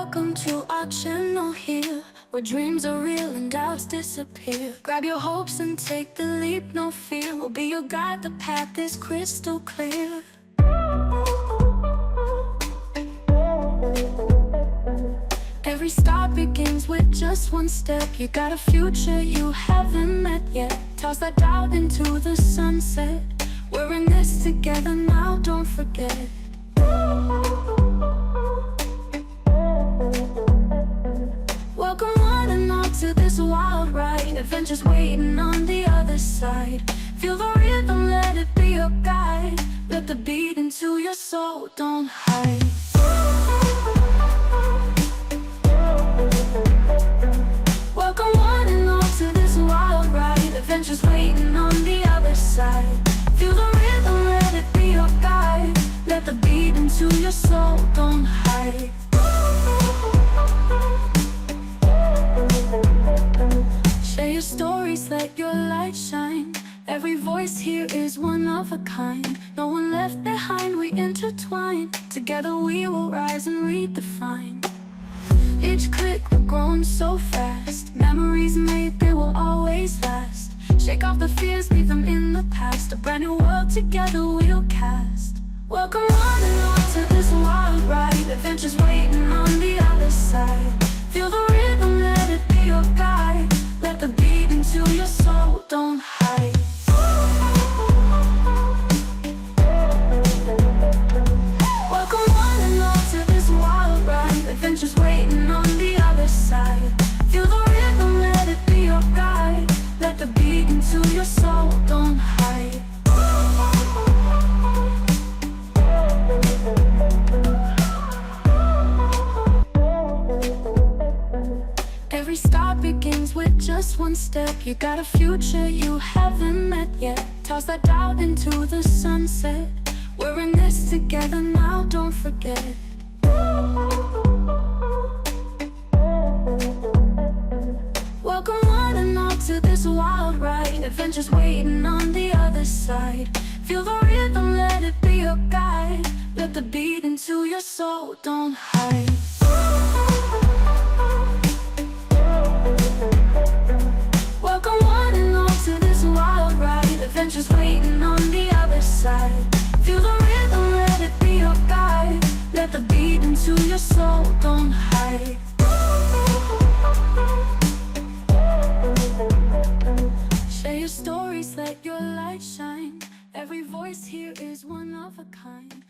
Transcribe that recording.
Welcome to our channel here, where dreams are real and doubts disappear. Grab your hopes and take the leap, no fear. We'll be your guide, the path is crystal clear. Every start begins with just one step. You got a future you haven't met yet. Toss that doubt into the sunset. We're in this together now, don't forget. Welcome one and all to this wild ride. Adventures waiting on the other side. Feel the rhythm, let it be your guide. Let the beat into your soul, don't hide. Welcome one and all to this wild ride. Adventures waiting on the other side. Feel the rhythm, let it be your guide. Let the beat into your soul, don't hide. Share your stories, let your light shine. Every voice here is one of a kind. No one left behind, we intertwine. Together we will rise and redefine. Each click, we're growing so fast. Memories made, they will always last. Shake off the fears, leave them in the past. A brand new world together we'll cast. Welcome one and all to this wild ride. Adventures waiting on the other side. Feel the rhythm, let it be your guide. Let the beat into your soul, don't hide. Welcome one and all to this wild ride. Adventures waiting on the other side. Feel the rhythm, let it be your guide. Let the beat into your soul, don't hide. Every start begins with just one step. You got a future you haven't met yet. Toss that doubt into the sunset. We're in this together now, don't forget. Welcome one and all to this wild ride. Adventures waiting on the other side. Feel the rhythm, let it be your guide. Let the beat into your soul, don't hide. Welcome one and all to this wild ride. Adventures waiting on the other side. Feel the rhythm, let it be your guide. Let the beat into your soul, don't hide. Share your stories, let your light shine. Every voice here is one of a kind.